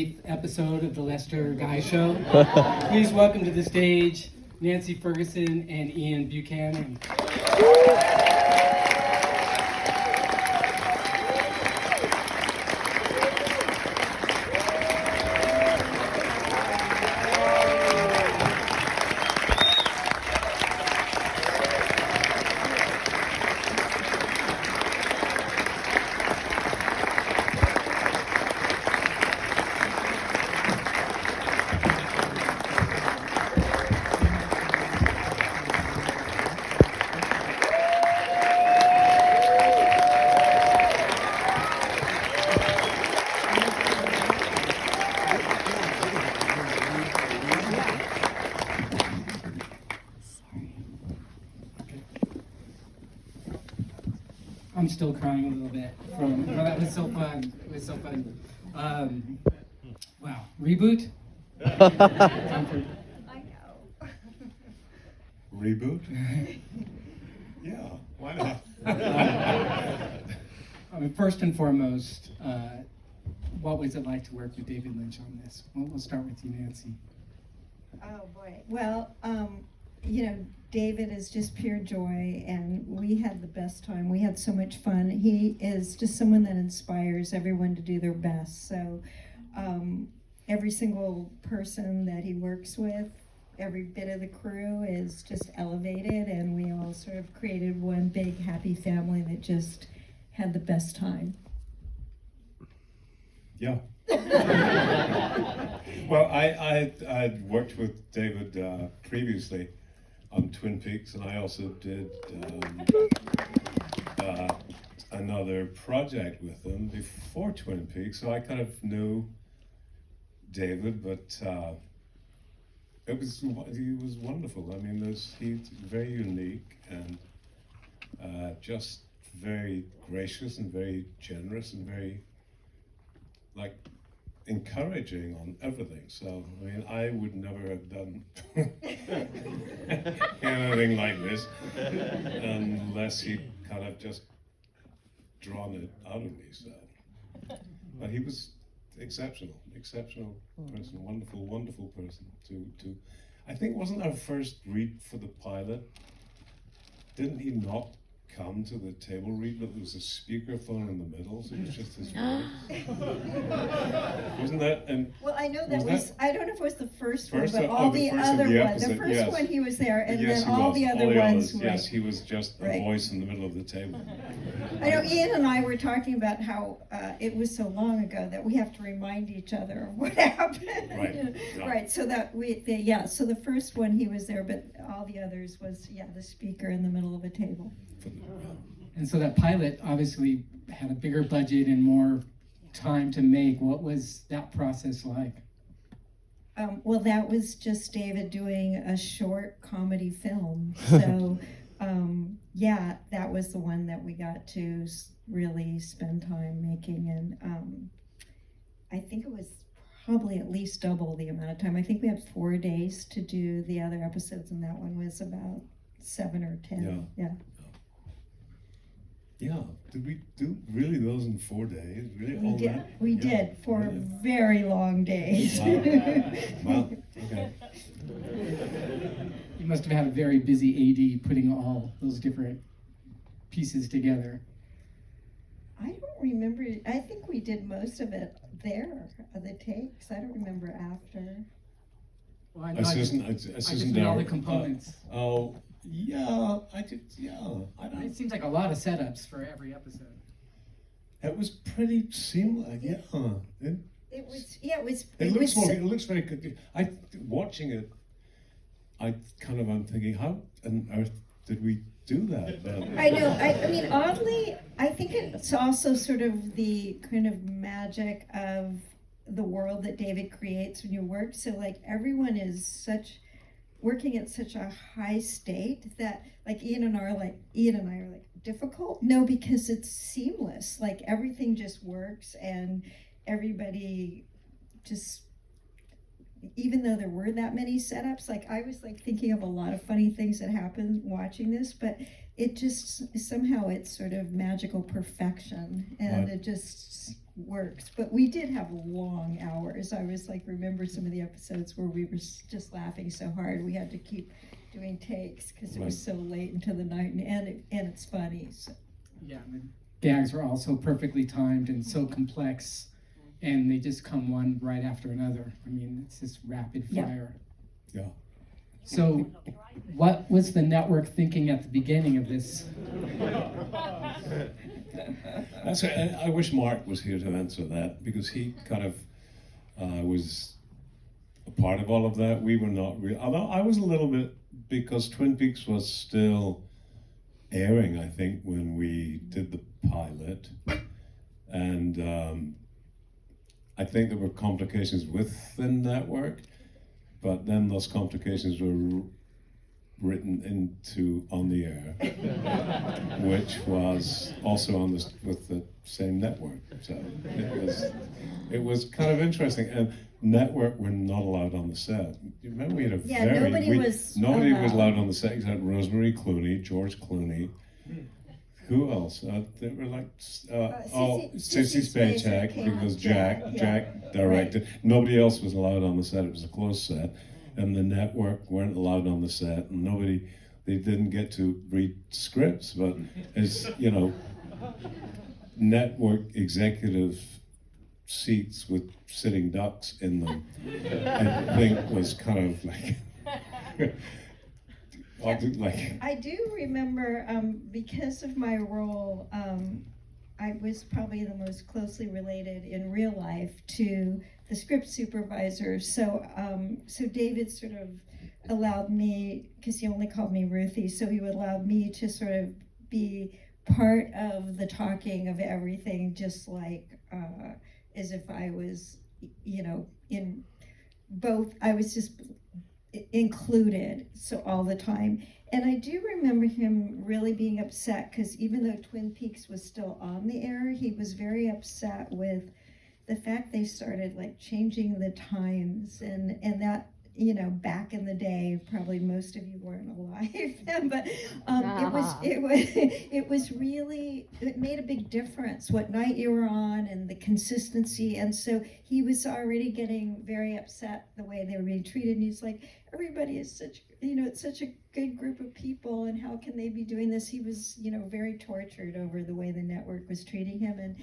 Episode of the Lester Guy Show. Please welcome to the stage Nancye Ferguson and Ian Buchanan. I'm still crying a little bit from that was so fun. It was so fun. Wow. Reboot? I know. Reboot? Yeah, why not? First and foremost, what was it like to work with David Lynch on this? We'll start with you, Nancye. Oh boy. Well, David is just pure joy, and we had the best time. We had so much fun. He is just someone that inspires everyone to do their best. So every single person that he works with, every bit of the crew is just elevated, and we all sort of created one big happy family that just had the best time. Yeah. Well, I'd worked with David previously on Twin Peaks, and I also did another project with him before Twin Peaks, so I kind of knew David, but he was wonderful. I mean, he's very unique and just very gracious and very generous and very encouraging on everything. So, I mean, I would never have done anything like this unless he kind of just drawn it out of me. So, but he was exceptional person, wonderful person. To I think wasn't our first read for the pilot. Didn't he not come to the table read, but there was a speakerphone in the middle, so it was just his voice. Wasn't that? And well, I know that was I don't know if it was the first one, but oh, all the the first of other the ones. The episode, first yes. one he was there, and yes, then he all was. the other all ones. Yes, right. he was just a Right. voice in the middle of the table. I know Ian and I were talking about how it was so long ago that we have to remind each other of what happened. Right. Yeah. Right. So that so the first one he was there, but all the others was the speaker in the middle of a table. And so that pilot obviously had a bigger budget and more time to make. What was that process like? Well, that was just David doing a short comedy film. So, that was the one that we got to really spend time making. And I think it was probably at least double the amount of time. I think we had 4 days to do the other episodes, and that one was about 7 or 10. Yeah. Yeah. Did we do really those in 4 days? Really? We all did. that? We Yeah, did for really. very long days. Well, okay. You must have had a very busy AD putting all those different pieces together. I don't remember. I think we did most of it there, the takes. I don't remember after. Well, I Assistant I just mean all the director. components. Oh, yeah, I did. Yeah, I don't. It seems like a lot of setups for every episode. It was pretty seamless. Yeah, It was. Yeah, it was. it looks more. It looks very good. Watching it, I'm thinking, how on earth did we do that? I know. I mean, oddly, I think it's also sort of the kind of magic of the world that David creates when you work. So everyone is working at such a high state that Ian and I are like difficult. No, because it's seamless. Everything just works, and everybody just, even though there were that many setups, I was thinking of a lot of funny things that happened watching this, but it just somehow it's sort of magical perfection, and Right. it just works. But we did have long hours. I was like, remember some of the episodes where we were just laughing so hard we had to keep doing takes because it was so late into the night, and it's funny. So. Yeah, the gags were all so perfectly timed and so complex, and they just come one right after another. I mean, it's just rapid fire. Yeah. So, what was the network thinking at the beginning of this? I wish Mark was here to answer that, because he kind of was a part of all of that. We were not really, although I was a little bit, because Twin Peaks was still airing, I think, when we did the pilot. And I think there were complications with the network, but then those complications were written into On the Air, which was also on this with the same network. So it was kind of interesting. And network were not allowed on the set. You remember we had a nobody was allowed on the set except Rosemary Clooney, George Clooney. Who else? They were like Sissy Spacek, because Jack directed. Right. Nobody else was allowed on the set. It was a closed set, and the network weren't allowed on the set, and they didn't get to read scripts. But as you know, network executive seats with sitting ducks in them, I think was kind of like. I do remember, because of my role, I was probably the most closely related in real life to the script supervisor. So David sort of allowed me, because he only called me Ruthie, so he would allow me to sort of be part of the talking of everything, just like as if I was, in both. I was just included so all the time. And I do remember him really being upset, because even though Twin Peaks was still on the air, he was very upset with the fact they started like changing the times, and that, back in the day, probably most of you weren't alive then, but it was really, it made a big difference what night you were on and the consistency. And so he was already getting very upset the way they were being treated, and he's like, everybody is such, it's such a good group of people, and how can they be doing this? He was, very tortured over the way the network was treating him. And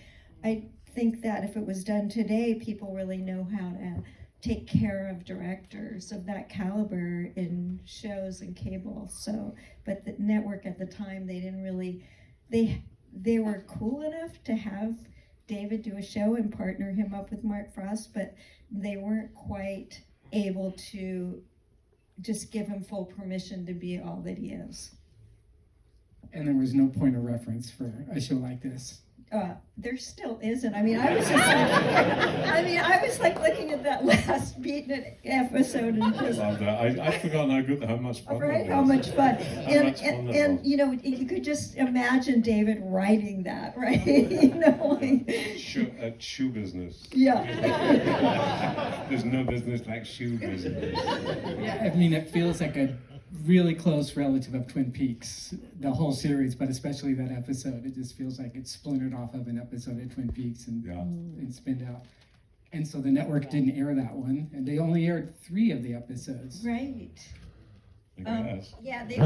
I think that if it was done today, people really know how to take care of directors of that caliber in shows and cable. So, but the network at the time, they didn't really, they were cool enough to have David do a show and partner him up with Mark Frost, but they weren't quite able to just give him full permission to be all that he is. And there was no point of reference for a show like this. There still isn't. I mean, I was like looking at that last Beaten It episode and just. I love that. I'd forgotten how much fun. Right, how much fun. And you could just imagine David writing that, right? Shoe business. Yeah. There's no business like shoe business. Yeah, I mean, it feels like a really close relative of Twin Peaks, the whole series, but especially that episode. It just feels like it's splintered off of an episode of Twin Peaks and spinned out. And so the network didn't air that one, and they only aired 3 of the episodes. Right. Yeah, they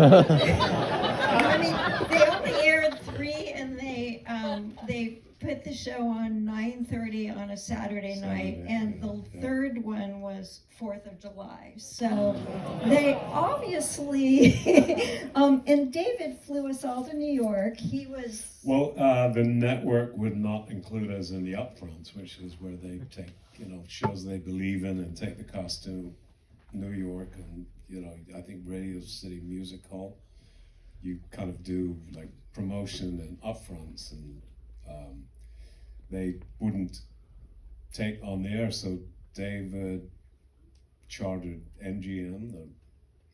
only aired 3, and they put the show on 9:30 on a Saturday night, and the third one was 4th of July. So they obviously, and David flew us all to New York. He was... Well, the network would not include us in the upfronts, which is where they take, shows they believe in and take the cast to New York, and, I think Radio City Music Hall. You kind of do like promotion and upfronts, and they wouldn't take on the air, so David chartered MGM,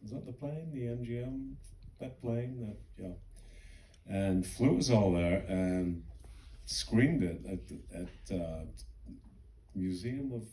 is that the plane, the MGM, that plane, and flew us all there and screened it at Museum of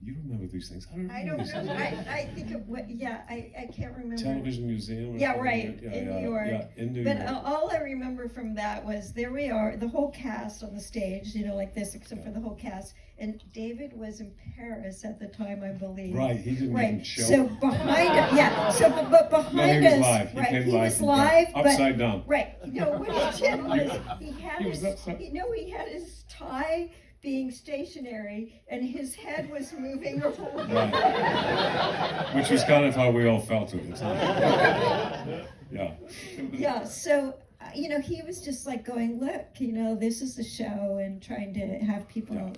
You remember these things? I don't I remember don't these know. things. I think it. Yeah, I can't remember. Television Museum. Or Yeah, something? right, in New York. Yeah, in New But York. all I remember from that was there we are, the whole cast on the stage, like this, except for the whole cast. And David was in Paris at the time, I believe. Right, he didn't even show. So behind us, yeah. So, but behind No, he was us, live. He right? came He live was from live, there. Upside down. Right. What he did was he had He was his, upside- he had his tie being stationary, and his head was moving around. Right. Which was kind of how we all felt at the time. Yeah. Yeah, so, he was just like going, look, this is the show, and trying to have people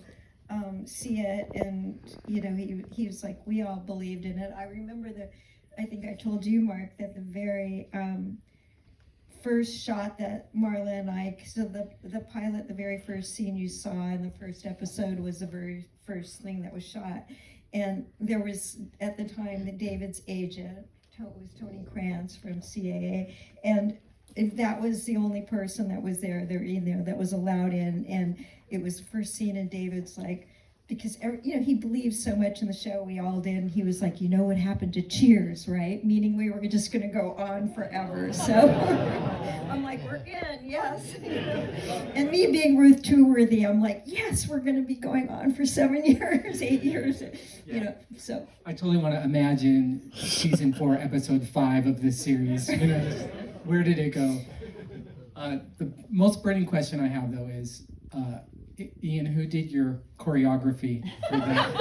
see it, and, he was like, we all believed in it. I remember I think I told you, Mark, that the very first shot that Marla and I, so the pilot, the very first scene you saw in the first episode was the very first thing that was shot. And there was, at the time, David's agent, was Tony Krantz from CAA, and that was the only person that was there that was allowed in, and it was the first scene, and David's like, because he believed so much in the show, we all did, and he was like, what happened to Cheers, right? Meaning we were just going to go on forever. So I'm like, we're in, yes. And me being Ruth Tooworthy, I'm like, yes, we're going to be going on for 7 years, 8 years, so. I totally want to imagine season 4, episode 5 of this series. Where did it go? The most burning question I have, though, is, Ian, who did your choreography for that?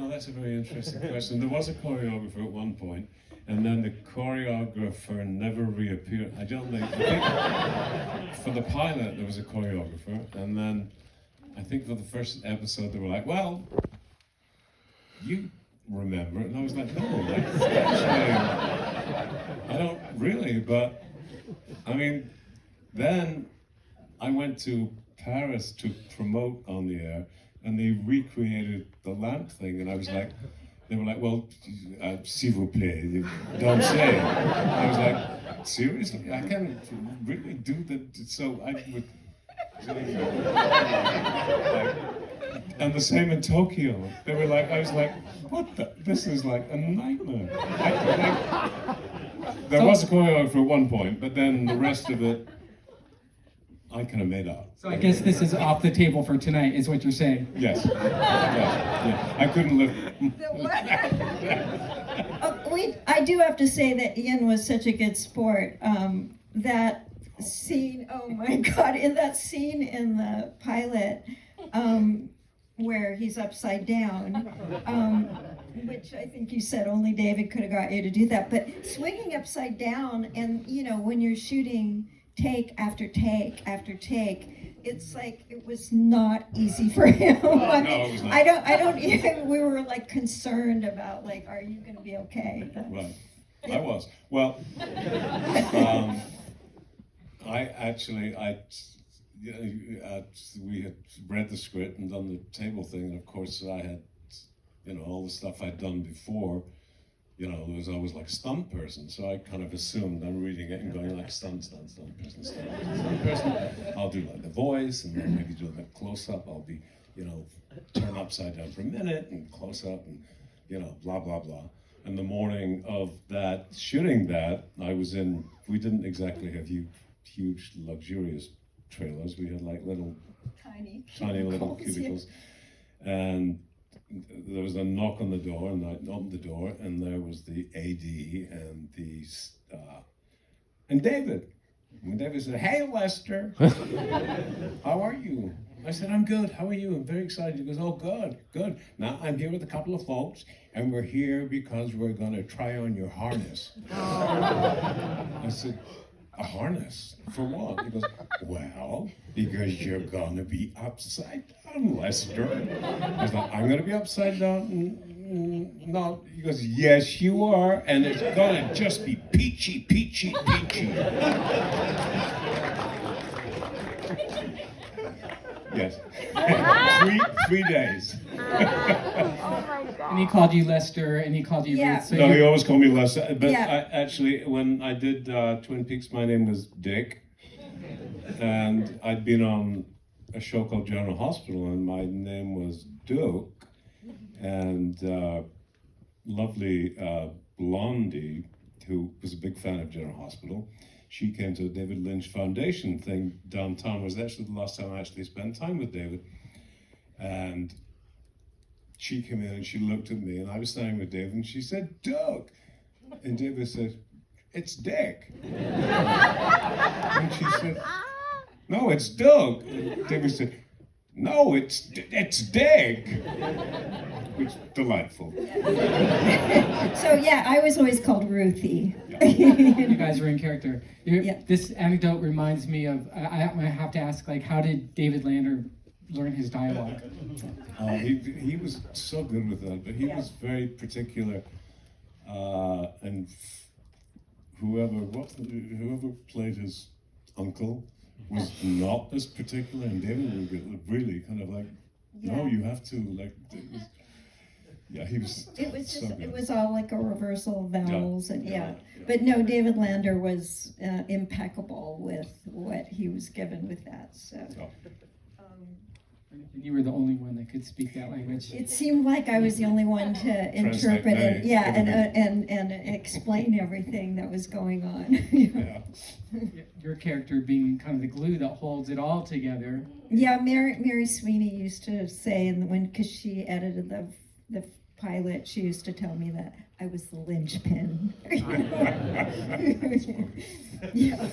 That's a very interesting question. There was a choreographer at one point, and then the choreographer never reappeared. I think for the pilot there was a choreographer, and then I think for the first episode they were like, well, you remember it, and I was like, no, actually, I don't really, but I mean, then I went to Paris to promote On the Air, and they recreated the lamp thing, and I was like, they were like, well, s'il vous plaît, don't say it. I was like, seriously? I can't really do that, so I would... And the same in Tokyo. They were like, I was like, what the? This is like a nightmare. There was a choreographer at one point, but then the rest of it, I kind of made up. So I guess this is off the table for tonight, is what you're saying. Yes. I couldn't live. I do have to say that Ian was such a good sport. That scene, oh my God, in that scene in the pilot, where he's upside down, which I think you said only David could have got you to do that, but swinging upside down, and when you're shooting take after take after take, it's like it was not easy for him. No, it was not. I don't even, we were like concerned about like, are you going to be okay? Well, I was. Well, we had read the script and done the table thing, and of course I had, all the stuff I'd done before. There was always like stunt person, so I kind of assumed I'm reading it and going like stunt person. I'll do like the voice, and then maybe do like close up. I'll be, turn upside down for a minute and close up, and blah blah blah. And the morning of that shooting that, we didn't exactly have huge luxurious trailers. We had like little tiny little cubicles, and there was a knock on the door, and I opened the door, and there was the AD and David. And David said, "Hey, Lester, how are you?" I said, "I'm good. How are you?" I'm very excited. He goes, "Oh, good. Now I'm here with a couple of folks, and we're here because we're going to try on your harness." I said, "A harness? For what?" He goes, "Well, because you're going to be upside down, Lester." I was like, "I'm going to be upside down?" No. He goes, "Yes, you are, and it's going to just be peachy. Yes. 3 days. And he called you Lester, and he called you Yeah. Ruth. So No, you- he always called me Lester. But Yeah. actually, when I did Twin Peaks, my name was Dick. And I'd been on a show called General Hospital, and my name was Duke, and lovely Blondie, who was a big fan of General Hospital, she came to a David Lynch Foundation thing downtown. It was actually the last time I actually spent time with David. And she came in and she looked at me, and I was standing with David, and she said, Doug. And David said, it's Dick. And she said, no, it's Doug. And David said, no, it's Dick. Which delightful. So yeah, I was always called Ruthie. You guys were in character. Yeah. This anecdote reminds me of, I have to ask, like, how did David Lander learn his dialogue? He was so good with that, but he was very particular. And whoever played his uncle was not as particular, and David would really kind of like, no, you have to, like, he was. It was so just, good. it was all like a reversal of vowels, and But no, David Lander was impeccable with what he was given with that. So. You were the only one that could speak that language. It seemed like I was the only one to interpret it, and explain everything that was going on. Your character being kind of the glue that holds it all together. Yeah, Mary Sweeney used to say, because she edited the pilot, she used to tell me that I was the linchpin. Yeah.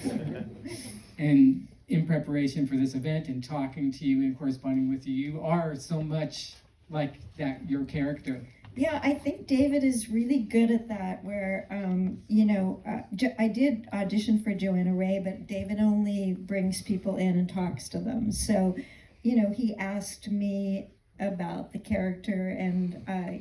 And in preparation for this event and talking to you and corresponding with you, you are so much like that, your character. Yeah, I think David is really good at that, where, I did audition for Joanna Ray, but David only brings people in and talks to them. So, he asked me about the character, and I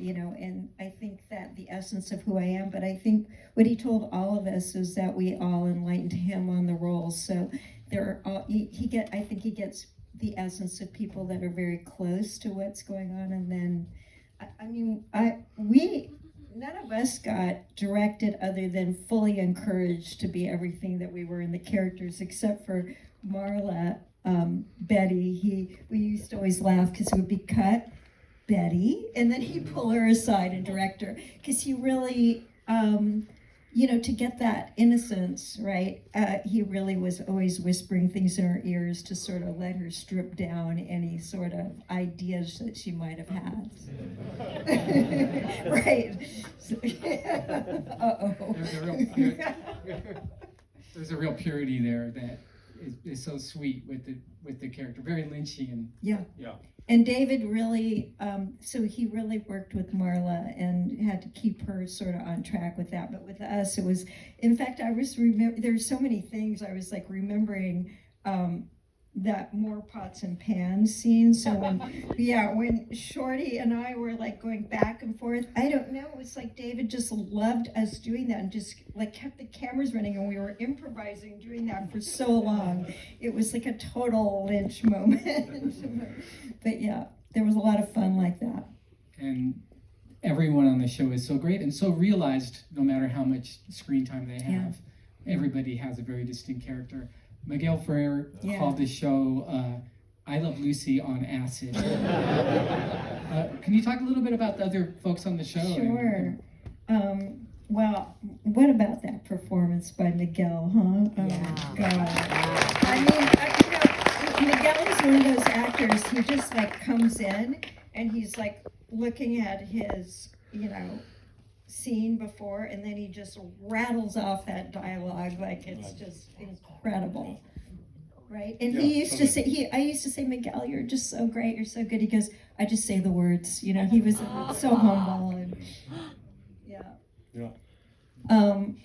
think that the essence of who I am, but I think what he told all of us is that we all enlightened him on the roles. So I think he gets the essence of people that are very close to what's going on, and then none of us got directed other than fully encouraged to be everything that we were in the characters, except for Marla, Betty. We used to always laugh because it would be cut, Betty, and then he'd pull her aside and direct her, because he really, to get that innocence, right, he really was always whispering things in her ears to sort of let her strip down any sort of ideas that she might have had. Right. Uh-oh. There's a real purity there that is so sweet with the character, very Lynchian. Yeah. And David really, so he really worked with Marla and had to keep her sort of on track with that. But with us, it was, in fact, there's so many things I was like remembering that more pots and pans scene. So when Shorty and I were like going back and forth, I don't know, it was like David just loved us doing that and just like kept the cameras running, and we were improvising doing that for so long. It was like a total Lynch moment. But yeah, there was a lot of fun like that. And everyone on the show is so great and so realized, no matter how much screen time they have, everybody has a very distinct character. Miguel Ferrer called the show I Love Lucy on Acid. Can you talk a little bit about the other folks on the show? Sure. Well, what about that performance by Miguel, huh? Oh, God. Miguel is one of those actors, he just like comes in and he's like looking at his, scene before, and then he just rattles off that dialogue like it's just incredible, right? And he used to say, I used to say, Miguel, you're just so great, you're so good. He goes, I just say the words, he was so humble. And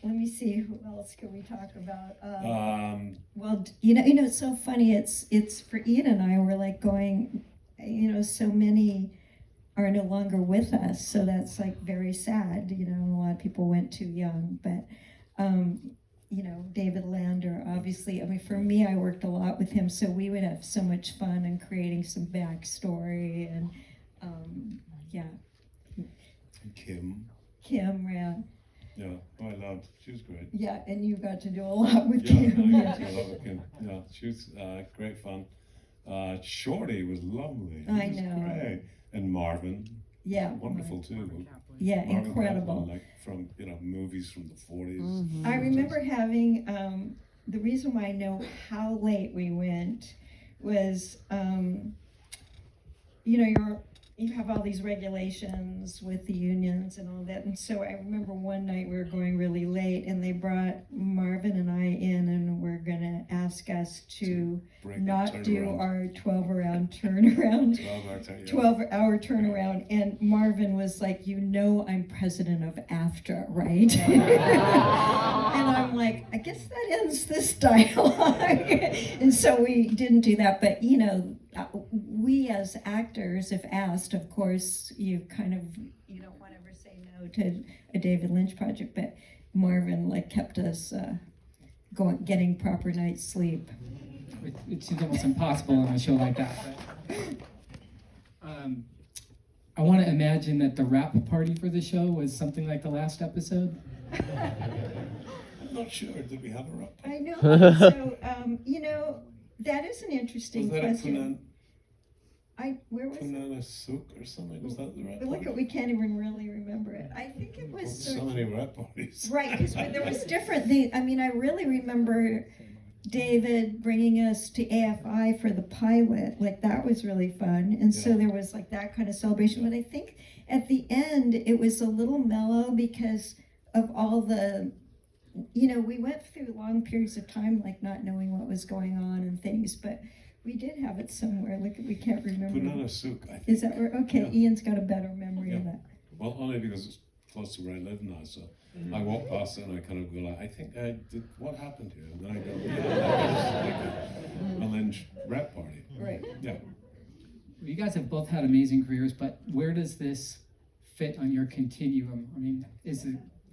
let me see, who else can we talk about? Well, it's so funny. It's for Ian and I, we're like going, so many are no longer with us, so that's like very sad. A lot of people went too young, but David Lander, obviously. For me, I worked a lot with him, so we would have so much fun in creating some backstory and And Kim. Yeah, I loved. She was great. Yeah, and you got to do a lot with Kim. Kim. I got to do a lot with Kim. Yeah, she was great fun. Shorty was lovely. He I was know. great. And Marvin, Yeah. wonderful too. Yeah, Marvin incredible. Kaplan, like from movies from the 40s. I remember having, the reason why I know how late we went was, you have all these regulations with the unions and all that. And so I remember one night we were going really late and they brought Marvin and I in and were going to ask us to not do our 12-hour turnaround. 12-hour turnaround. And Marvin was like, I'm president of AFTRA, right? And I'm like, I guess that ends this dialogue. And so we didn't do that. But, we as actors, if asked, of course, you don't want to ever say no to a David Lynch project, but Marvin kept us getting proper night's sleep. It seems almost impossible on a show like that. But, I want to imagine that the wrap party for the show was something like the last episode. I'm not sure. Did we have a wrap? I know. So, that is an interesting was that question. Where was it? Punana Souk or something? Was that the wrap Look, party? we can't even really remember it. I think it was So many wrap parties. right, because there was different things. I mean, I really remember David bringing us to AFI for the pilot. That was really fun. And so there was that kind of celebration. But I think at the end, it was a little mellow because of all the, we went through long periods of time, not knowing what was going on and things, but we did have it somewhere. We can't remember. Punana Souk, I think. Is that where? Okay, Yeah. Ian's got a better memory of that. Well, only because it's close to where I live now, so I walk past it and I kind of go I think I did, what happened here? And then I go, that was a Lynch rap party. Right. Yeah. You guys have both had amazing careers, but where does this fit on your continuum? I mean,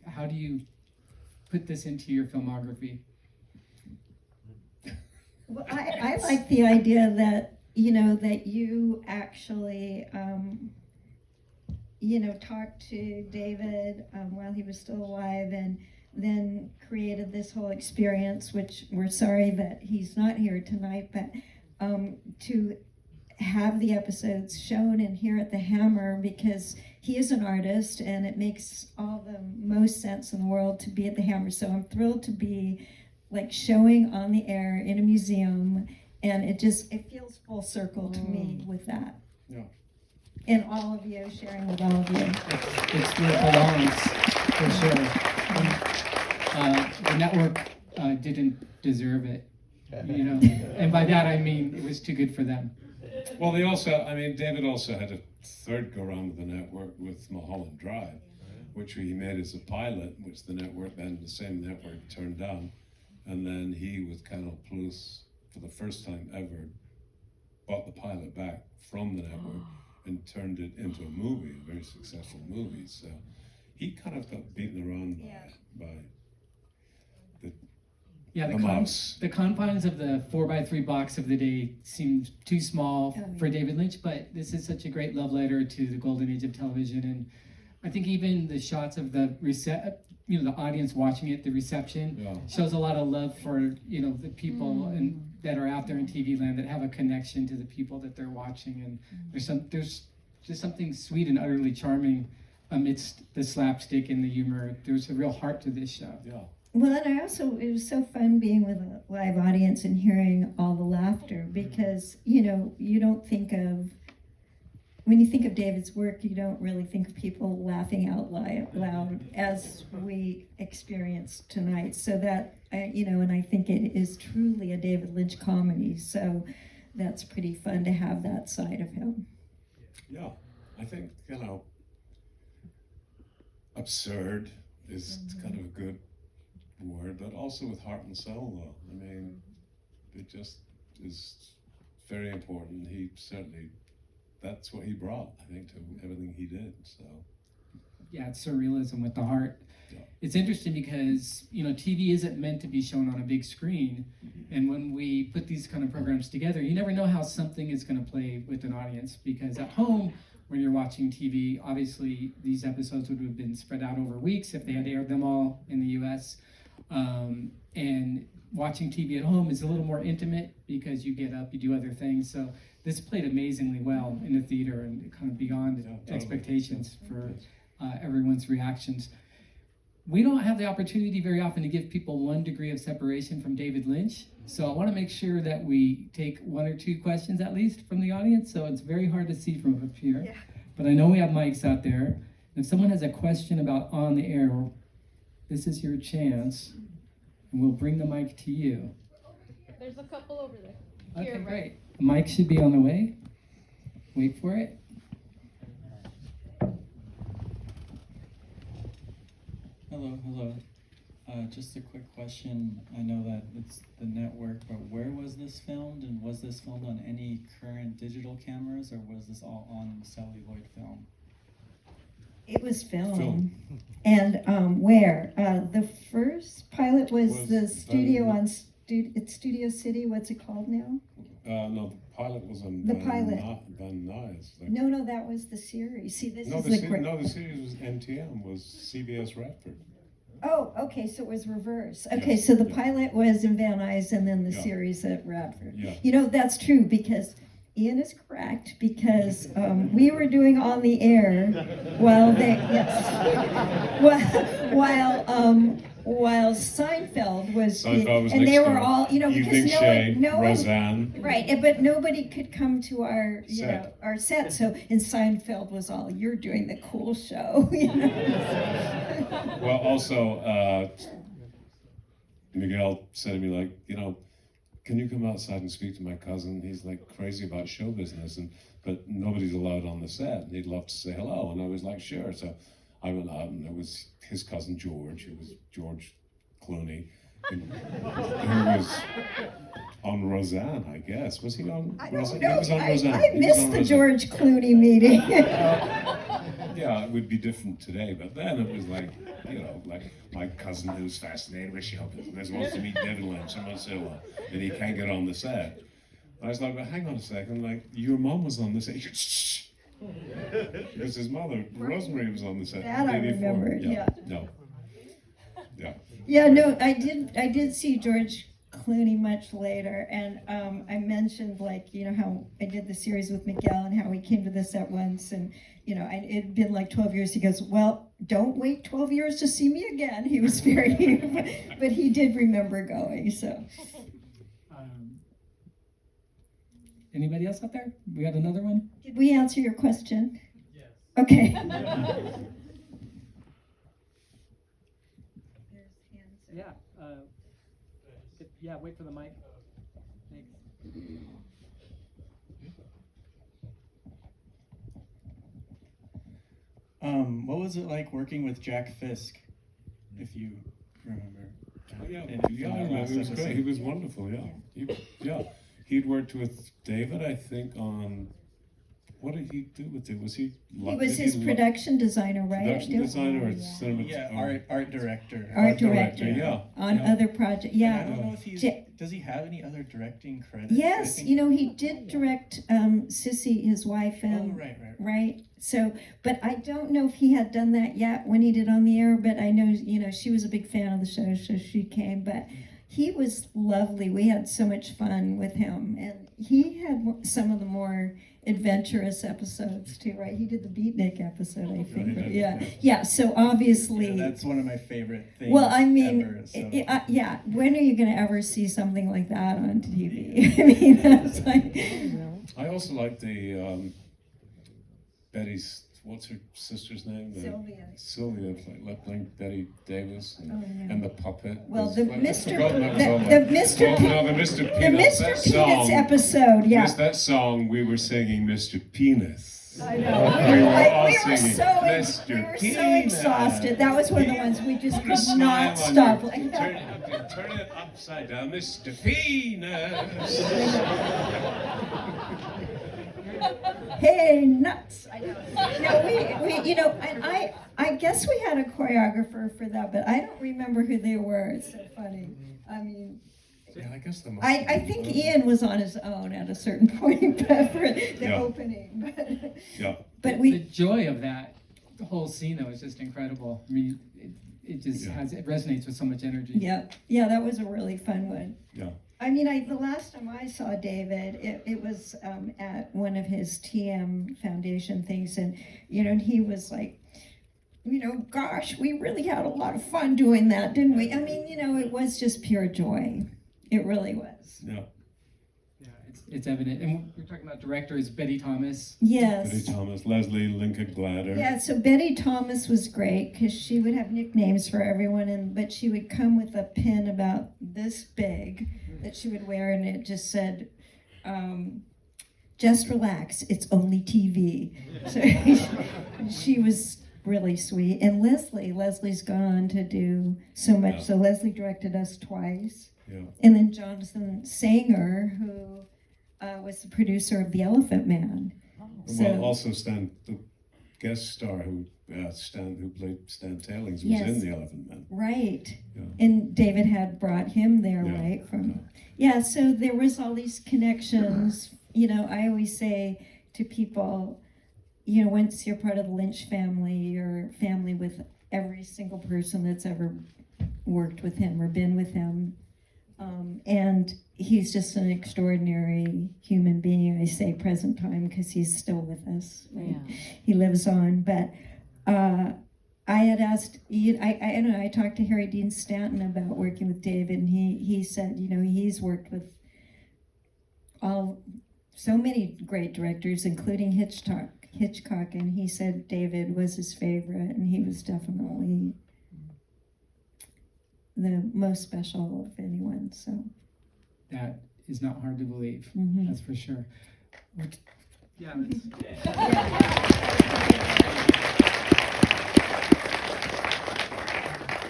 how do you put this into your filmography? Well, I like the idea that, that you actually, talked to David while he was still alive and then created this whole experience, which we're sorry that he's not here tonight, but to have the episodes shown and here at the Hammer, because he is an artist and it makes all the most sense in the world to be at the Hammer. So I'm thrilled to be showing on the air in a museum, and it feels full circle to me with that. Yeah. And all of you, sharing with all of you. It's beautiful balance, for sure. The network didn't deserve it, and by that I mean it was too good for them. Well, David also had a third go around with the network with Mulholland Drive, which he made as a pilot, which the same network turned down. And then he, with Canal Plus, for the first time ever, bought the pilot back from the network and turned it into a movie, a very successful movie. So he kind of got beaten around by the confines of the 4x3 box of the day seemed too small for David Lynch, but this is such a great love letter to the golden age of television. And I think even the shots of the the audience watching it, the reception shows a lot of love for the people that are out there in TV land that have a connection to the people that they're watching, and there's just something sweet and utterly charming amidst the slapstick and the humor. There's a real heart to this show. Yeah. Well, and it was so fun being with a live audience and hearing all the laughter, because you don't think of. When you think of David's work, you don't really think of people laughing out loud as we experienced tonight. So that, and I think it is truly a David Lynch comedy. So that's pretty fun to have that side of him. Yeah, I think, absurd is kind of a good word, but also with heart and soul, though. I mean, it just is very important. He certainly... That's what he brought, I think, to everything he did. So, yeah, it's surrealism with the heart. Yeah. It's interesting because TV isn't meant to be shown on a big screen, and when we put these kind of programs together, you never know how something is going to play with an audience. Because at home, when you're watching TV, obviously these episodes would have been spread out over weeks if they had aired them all in the U.S. And watching TV at home is a little more intimate because you get up, you do other things. So this played amazingly well in the theater and kind of beyond expectations for everyone's reactions. We don't have the opportunity very often to give people 1 degree of separation from David Lynch. So I want to make sure that we take 1 or 2 questions at least from the audience. So it's very hard to see from up here. Yeah. But I know we have mics out there. If someone has a question about On the Air, this is your chance. And we'll bring the mic to you. There's a couple over there. Okay, Here, great. The mic should be on the way. Wait for it. Hello. Just a quick question. I know that it's the network, but where was this filmed? And was this filmed on any current digital cameras, or was this all on celluloid film? It was filmed. And where? The first pilot was the studio on it's Studio City. What's it called now? No, the pilot was on The pilot. Van Nuys. No, that was the series. See, this No, is the the great. no, the series was NTM, was CBS Radford. Oh, okay, so it was reverse. Okay, so the pilot was in Van Nuys and then the Yeah. series at Radford. Yeah. You know, that's true because Ian is correct because we were doing On the Air while they, while Seinfeld was, Seinfeld was and next they were door. all, you know, because Evening Shade, no one, Roseanne. right, but nobody could come to our, Set. our set. So, and Seinfeld was all, you're doing the cool show, you know. Well, also, Miguel said to me, like, you know, can you come outside and speak to my cousin? He's like crazy about show business, but nobody's allowed on the set. And he'd love to say hello. And I was like, sure. So I went out, and it was his cousin George. It was George Clooney, who was on Roseanne, I guess. Was he on Roseanne? He was on Roseanne. I missed the George Clooney meeting. Yeah, it would be different today, but then it was like, you know, like my cousin who's fascinated with show business wants to meet David Lynch and so on, and he can't get on the set. I was like, well, hang on a second, like, your mom was on the set. Shh. Because his mother, Rosemary, was on the set. That I remember, yeah. No. Yeah. Yeah, no, I did see George Clooney much later, and I mentioned, like, you know, how I did the series with Miguel and how we came to the set once, and, you know, and it'd been like 12 years. He goes, well, don't wait 12 years to see me again. He was very, but he did remember going, so. Anybody else out there? We got another one? Did we answer your question? Yes. Okay. Yeah, wait for the mic. Thanks. What was it like working with Jack Fisk, if you remember? Yeah, in yeah, that he last was episode? great. He was wonderful. Yeah, He'd worked with David, I think, on what did he do with it? Was he? He was his production designer, right? Production designer or cinema? Yeah, art director. Art director. Yeah. On other projects, And yeah. I don't know if he's, does he have any other directing credits? I Yes, think- you know, he did direct Sissy, his wife, and right. So, but I don't know if he had done that yet when he did On the Air. But I know, you know, she was a big fan of the show, so she came. But he was lovely. We had so much fun with him, and he had some of the more adventurous episodes too, right? He did the Beatnik episode, I think. Right? Yeah. So obviously, Yeah, that's one of my favorite things. well, I mean, ever, so. yeah. When are you going to ever see something like that on TV? I mean, that's like. I also like the Betty's. What's her sister's name? Sylvia, playing Betty Davis, and the puppet. Well, was- the I've Mr. forgotten that was on The there. Mr. Oh, no, the Mr. The Peanuts. Mr. That Peanuts song, episode, yeah. That song, we were singing Mr. Penis. I know. We were all we were singing, so Mr. so Peanuts. exhausted. That was one of the ones we just Put a could smile not on stop. your- Like, turn it upside down, Mr. Penis. hey, nuts! I know. No, we you know, and I guess we had a choreographer for that, but I don't remember who they were. It's so funny. I mean. Yeah, I guess that must I think Ian was on his own at a certain point for the Yeah. opening, Yeah. but The joy of that, the whole scene, though, is just incredible. I mean, it just it resonates with so much energy. Yeah, yeah, that was a really fun one. Yeah. I mean, the last time I saw David, it was at one of his TM Foundation things, and and he was like, gosh, we really had a lot of fun doing that, didn't we? I mean, it was just pure joy. It really was. Yeah. Yeah, it's evident. And we're talking about directors, Betty Thomas. Yes. Betty Thomas, Leslie Lincoln Gladder. Yeah, so Betty Thomas was great because she would have nicknames for everyone, but she would come with a pin about this big that she would wear, and it just said, just relax, it's only TV. So she was really sweet. And Leslie's gone on to do so much. Yeah. So Leslie directed us twice. Yeah. And then Jonathan Sanger, who was the producer of The Elephant Man. Well, also Stan, the guest star who played Stan Tailings, was Yes. in The Elephant Man. Right. Yeah. And David had brought him there, Yeah. right? So there was all these connections. I always say to people, once you're part of the Lynch family, you're family with every single person that's ever worked with him or been with him. And he's just an extraordinary human being. I say present time because he's still with us. Right? Yeah. He lives on. But I had asked, I don't know, I talked to Harry Dean Stanton about working with David, and he said, he's worked with so many great directors, including Hitchcock, and he said David was his favorite, and he was definitely the most special of anyone. So That is not hard to believe. Mhm. That's for sure. Yeah.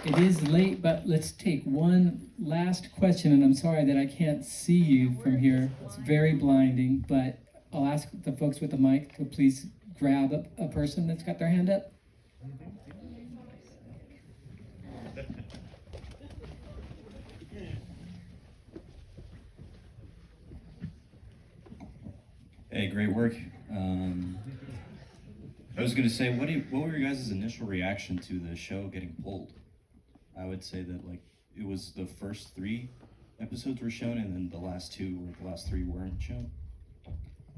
It is late, but let's take one last question, and I'm sorry that I can't see you from here. It's very blinding, but I'll ask the folks with the mic to please grab a person that's got their hand up. Hey, great work. I was going to say, what were your guys' initial reaction to the show getting pulled? I would say that it was the first 3 episodes were shown, and then the last 3 weren't shown.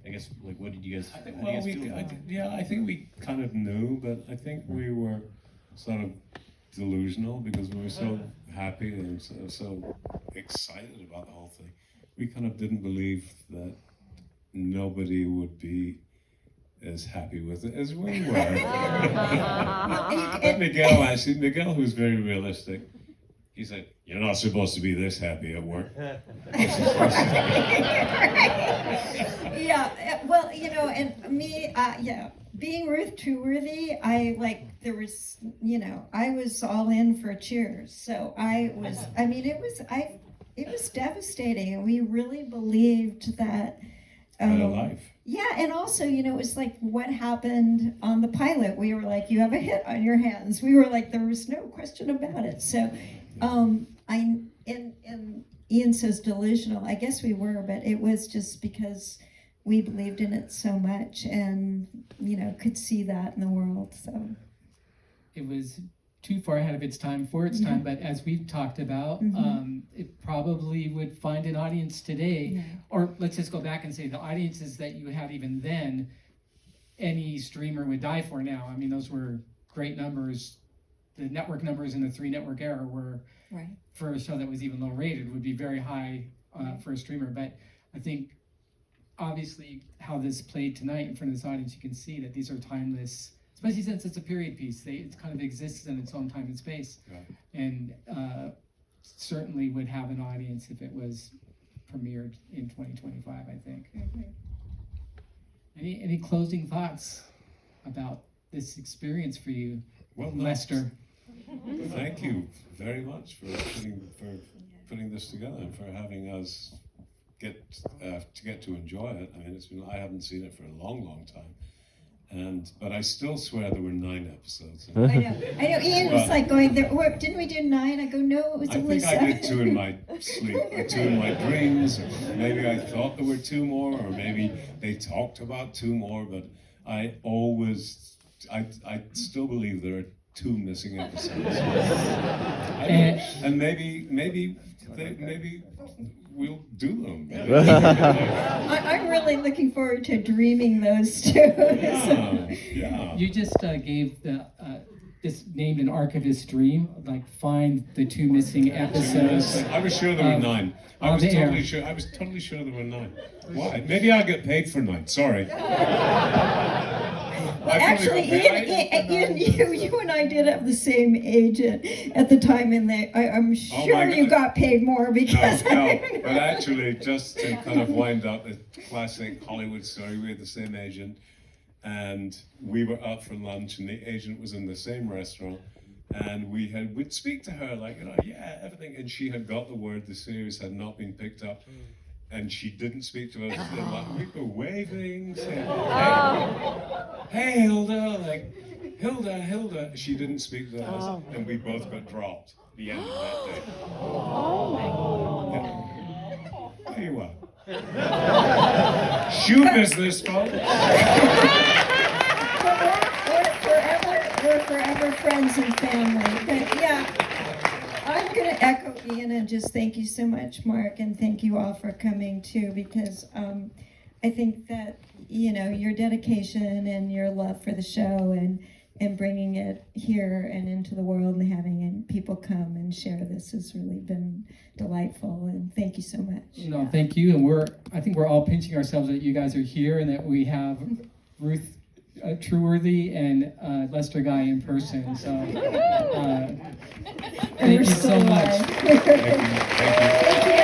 I guess, what did you guys? I think, how do you guys feel about it? I think we kind of knew, but I think we were sort of delusional because we were so happy and so excited about the whole thing. We kind of didn't believe that nobody would be as happy with it as we were. But Miguel, who's very realistic, he said, "You're not supposed to be this happy at work." Yeah, well, and me, being Ruth Trueworthy, I was all in for Cheers. So it was devastating, and we really believed that. Kind of life. Yeah, and also, it was like what happened on the pilot. We were like, you have a hit on your hands. We were like, there was no question about it. So, and Ian says delusional. I guess we were, but it was just because we believed in it so much and, could see that in the world. So It was too far ahead of its time for its time, but as we've talked about, it probably would find an audience today. Or let's just go back and say the audiences that you had even then, any streamer would die for now. I mean, those were great numbers. The network numbers in the 3-network era were, right. for a show that was even low rated, would be very high for a streamer. But I think obviously how this played tonight in front of this audience, you can see that these are timeless, especially since it's a period piece. It kind of exists in its own time and space. Right. And certainly would have an audience if it was premiered in 2025, I think. Any closing thoughts about this experience for you, Well, Lester? Thank you very much for putting this together and for having us get to enjoy it. I mean, I haven't seen it for a long time, but I still swear there were 9 episodes. I know. Ian was like going there. Didn't we do 9? I go, no, it was I only think 7. I did 2 in my sleep, or 2 in my dreams, or maybe I thought there were 2 more, or maybe they talked about 2 more. But I still believe there are 2 missing episodes. And maybe we'll do them. I'm really looking forward to dreaming those two. Yeah. You just gave the just named an archivist dream, like find the 2 missing episodes. I was sure there were 9. I was the air. totally sure. I was totally sure there were 9. Why? Maybe I'll get paid for 9. Sorry. Actually, Ian, you and I did have the same agent at the time, and I'm sure you got paid more because. No, but actually, just to kind of wind up a classic Hollywood story, we had the same agent, and we were out for lunch, and the agent was in the same restaurant, and we'd speak to her like, yeah, everything, and she had got the word the series had not been picked up. And she didn't speak to us. We were waving, saying, hey, Hilda, like, Hilda. She didn't speak to us, and we both got dropped the end of that day. There you are. Shoe business, folks. We're forever friends and family. But yeah. I'm going to echo Ian and just thank you so much, Mark, and thank you all for coming too, because I think that, your dedication and your love for the show and bringing it here and into the world and having people come and share this has really been delightful, and thank you so much. No, thank you, and I think we're all pinching ourselves that you guys are here and that we have Ruth Trueworthy and Lester Guy in person. So thank you so much. Thank you.